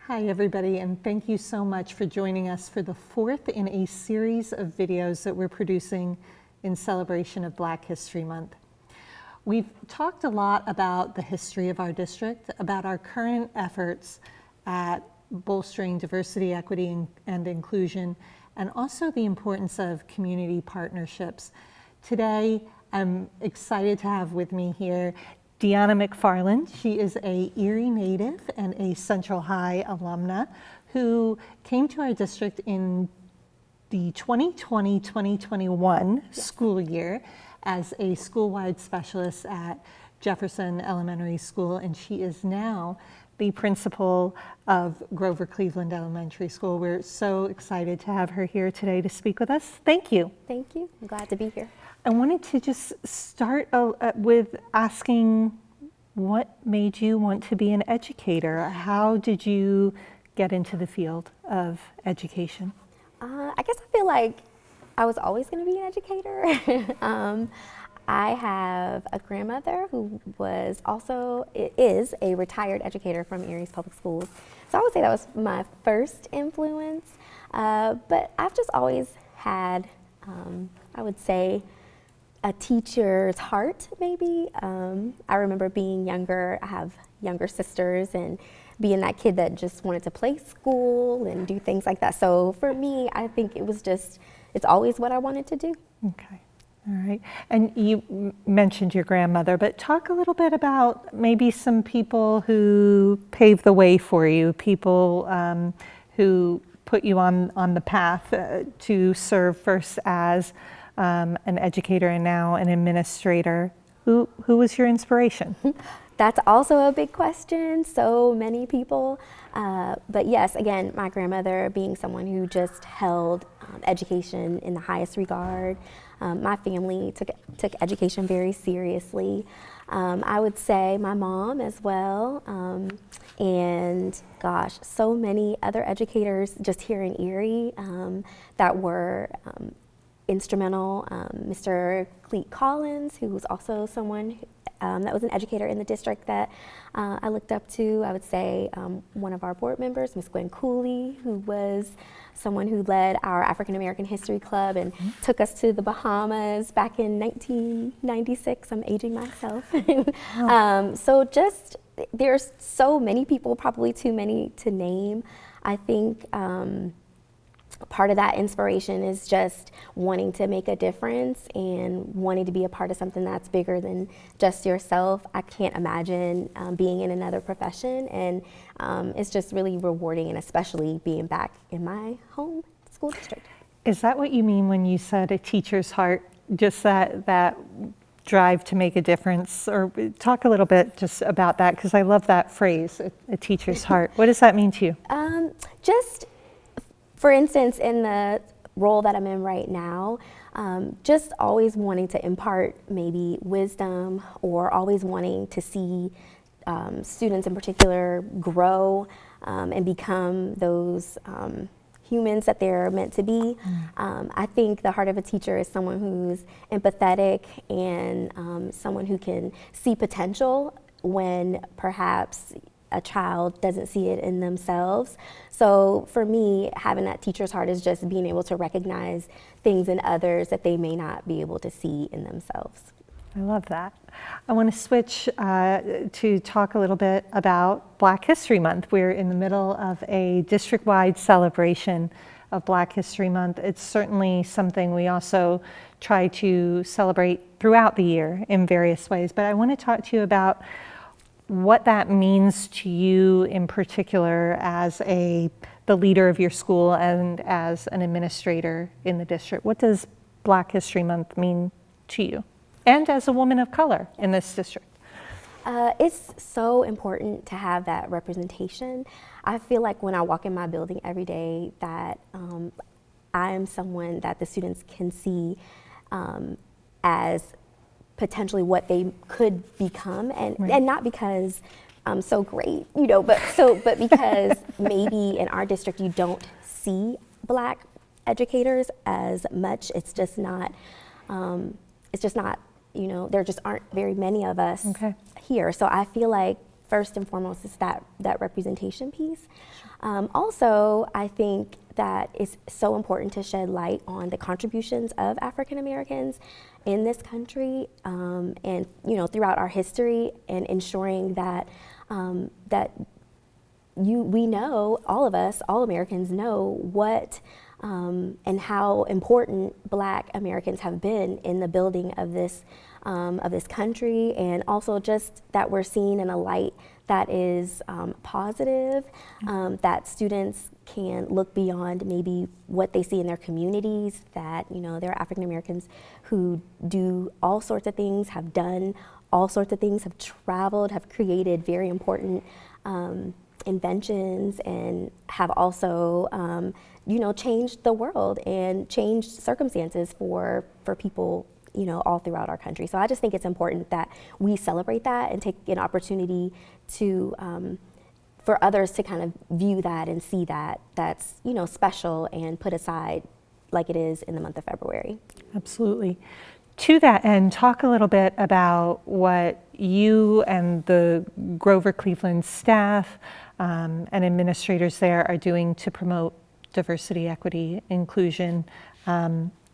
Hi everybody, and thank you so much for joining us for the fourth in a series of videos that we're producing in celebration of Black History Month. We've talked a lot about the history of our district, about our current efforts at bolstering diversity, equity, and inclusion, and also the importance of community partnerships. Today, I'm excited to have with me here Deanna McFarland. She is a Erie native and a Central High alumna who came to our district in the 2020-2021 school year as a school-wide specialist at Jefferson Elementary School, and she is now the principal of Grover Cleveland Elementary School. We're so excited to have her here today to speak with us. Thank you. Thank you. I'm glad to be here. I wanted to just start with asking what made you want to be an educator? How did you get into the field of education? I guess I feel like I was always going to be an educator. I have a grandmother who is a retired educator from Erie's Public Schools. So I would say that was my first influence. But I've just always had, I would say, a teacher's heart, maybe. I remember being younger. I have younger sisters, and being that kid that just wanted to play school and do things like that. So for me, I think it was just, it's always what I wanted to do. Okay. All right. And you mentioned your grandmother, but talk a little bit about maybe some people who paved the way for you, people who put you on the path to serve first as an educator and now an administrator. Who was your inspiration? That's also a big question. So many people. But yes, again, my grandmother being someone who just held education in the highest regard. My family took education very seriously. I would say my mom as well. And gosh, so many other educators just here in Erie that were instrumental. Mr. Cleet Collins, who was also someone that was an educator in the district that I looked up to. I would say one of our board members, Ms. Gwen Cooley, who was someone who led our African American History Club and took us to the Bahamas back in 1996. I'm aging myself. So just, there's so many people, probably too many to name. I think part of that inspiration is just wanting to make a difference and wanting to be a part of something that's bigger than just yourself. I can't imagine being in another profession, and it's just really rewarding, and especially being back in my home school district. Is that what you mean when you said a teacher's heart, just that drive to make a difference? Or talk a little bit just about that, because I love that phrase, a teacher's heart. What does that mean to you? Just for instance, in the role that I'm in right now, just always wanting to impart maybe wisdom, or always wanting to see students in particular grow and become those humans that they're meant to be. I think the heart of a teacher is someone who's empathetic and someone who can see potential when perhaps a child doesn't see it in themselves. So for me, having that teacher's heart is just being able to recognize things in others that they may not be able to see in themselves. I love that. I want to switch to talk a little bit about Black History Month. We're in the middle of a district-wide celebration of Black History Month. It's certainly something we also try to celebrate throughout the year in various ways, but I want to talk to you about what that means to you in particular as the leader of your school and as an administrator in the district. What does Black History Month mean to you? And as a woman of color in this district? It's so important to have that representation. I feel like when I walk in my building every day that I am someone that the students can see as potentially what they could become, and Right. and not because I'm so great, but because maybe in our district you don't see Black educators as much. It's just not. There just aren't very many of us here. So I feel like first and foremost is that representation piece. Also, I think that it's so important to shed light on the contributions of African Americans in this country, and throughout our history, and ensuring that we know, all of us, all Americans know what and how important Black Americans have been in the building of this country, and also just that we're seen in a light that is positive, that students can look beyond maybe what they see in their communities, that there are African Americans who do all sorts of things, have done all sorts of things, have traveled, have created very important inventions, and have also changed the world and changed circumstances for people all throughout our country. So I just think it's important that we celebrate that and take an opportunity to for others to kind of view that and see that that's special and put aside like it is in the month of February. Absolutely. To that end, talk a little bit about what you and the Grover Cleveland staff and administrators there are doing to promote diversity, equity, inclusion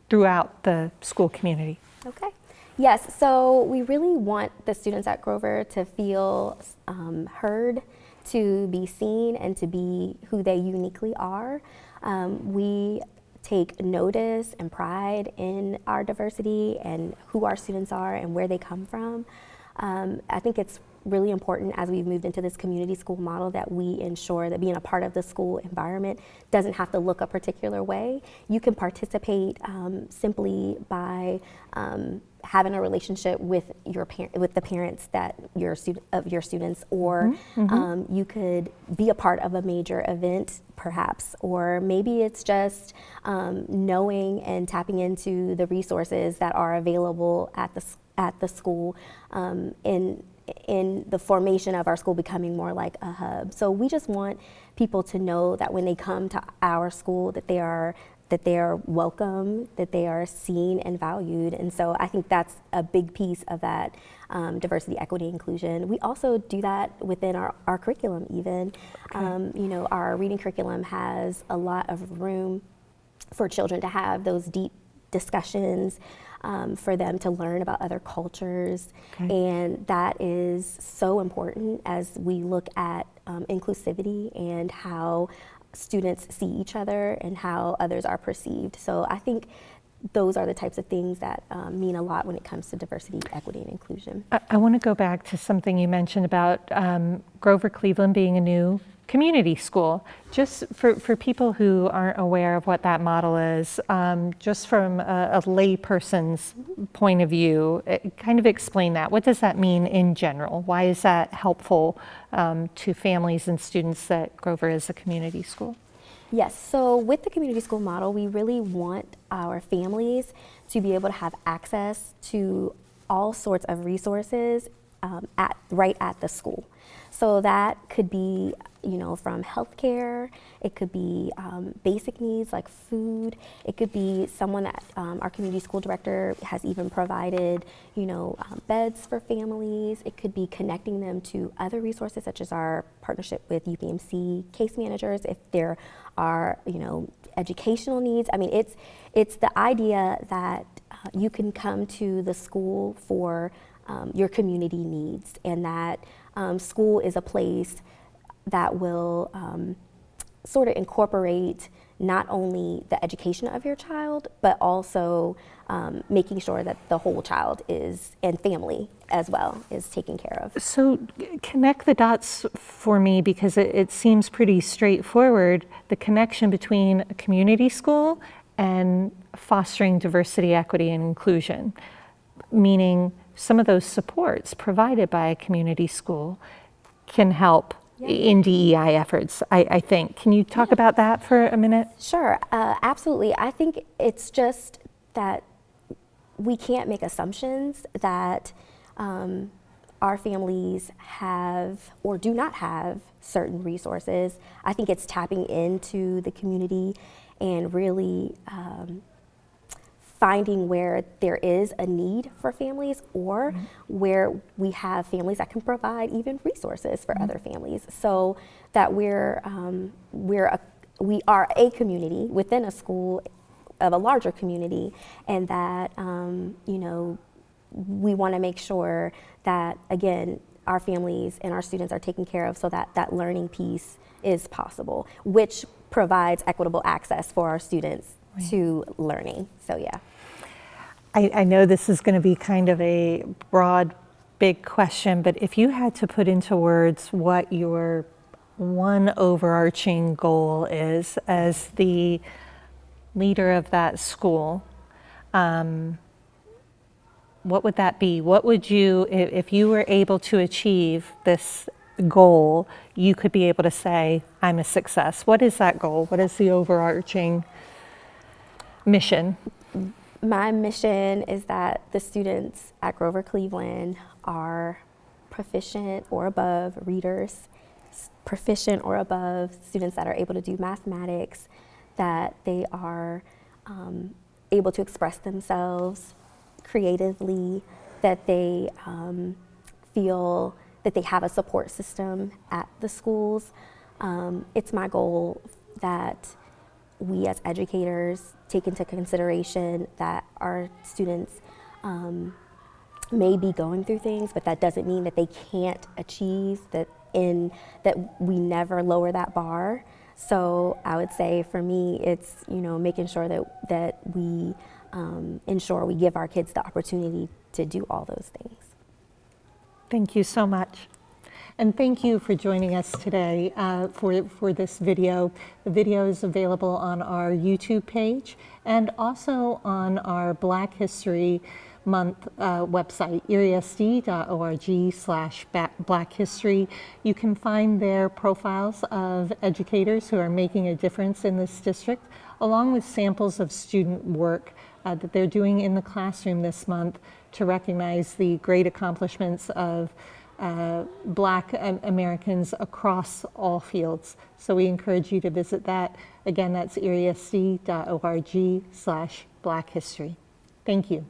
throughout the school community. Okay. Yes, so we really want the students at Grover to feel heard, to be seen, and to be who they uniquely are. We take notice and pride in our diversity and who our students are and where they come from. I think it's really important as we've moved into this community school model that we ensure that being a part of the school environment doesn't have to look a particular way. You can participate simply by having a relationship with with the parents that of your students, or you could be a part of a major event perhaps, or maybe it's just knowing and tapping into the resources that are available at the school in the formation of our school becoming more like a hub. So we just want people to know that when they come to our school that they are welcome, that they are seen and valued. And so I think that's a big piece of that diversity, equity, inclusion. We also do that within our curriculum even. Okay. Our reading curriculum has a lot of room for children to have those deep discussions, for them to learn about other cultures. Okay. And that is so important as we look at inclusivity and how students see each other and how others are perceived. So I think those are the types of things that mean a lot when it comes to diversity, equity, and inclusion. I want to go back to something you mentioned about Grover Cleveland being a new community school. Just for people who aren't aware of what that model is, just from a lay person's point of view, kind of explain that. What does that mean in general? Why is that helpful to families and students that Grover is a community school? Yes, so with the community school model, we really want our families to be able to have access to all sorts of resources right at the school. So that could be, from healthcare, it could be basic needs like food, it could be someone that our community school director has even provided, beds for families. It could be connecting them to other resources such as our partnership with UPMC case managers if there are, educational needs. I mean, it's the idea that you can come to the school for your community needs, and that school is a place that will sort of incorporate not only the education of your child, but also making sure that the whole child and family as well is taken care of. So connect the dots for me, because it seems pretty straightforward, the connection between a community school and fostering diversity, equity, and inclusion, meaning some of those supports provided by a community school can help in DEI efforts, I think. Can you talk about that for a minute? Sure, absolutely. I think it's just that we can't make assumptions that our families have or do not have certain resources. I think it's tapping into the community and really finding where there is a need for families, or where we have families that can provide even resources for other families, so that we are a community within a school of a larger community, and that we want to make sure that, again, our families and our students are taken care of, so that that learning piece is possible, which provides equitable access for our students to learning. So yeah. I know this is going to be kind of a broad, big question, but if you had to put into words what your one overarching goal is as the leader of that school, what would that be? What would you, if you were able to achieve this goal, you could be able to say, I'm a success? What is that goal? What is the overarching mission? My mission is that the students at Grover Cleveland are proficient or above readers, proficient or above students that are able to do mathematics, that they are able to express themselves creatively, that they feel that they have a support system at the schools. It's my goal that we as educators take into consideration that our students may be going through things, but that doesn't mean that they can't achieve, that we never lower that bar. So I would say for me, it's making sure that we ensure we give our kids the opportunity to do all those things. Thank you so much. And thank you for joining us today for this video. The video is available on our YouTube page and also on our Black History Month website, eriesd.org/Black History. You can find there profiles of educators who are making a difference in this district, along with samples of student work that they're doing in the classroom this month to recognize the great accomplishments of Black Americans across all fields. So we encourage you to visit that. Again, that's eriesd.org/Black History. Thank you.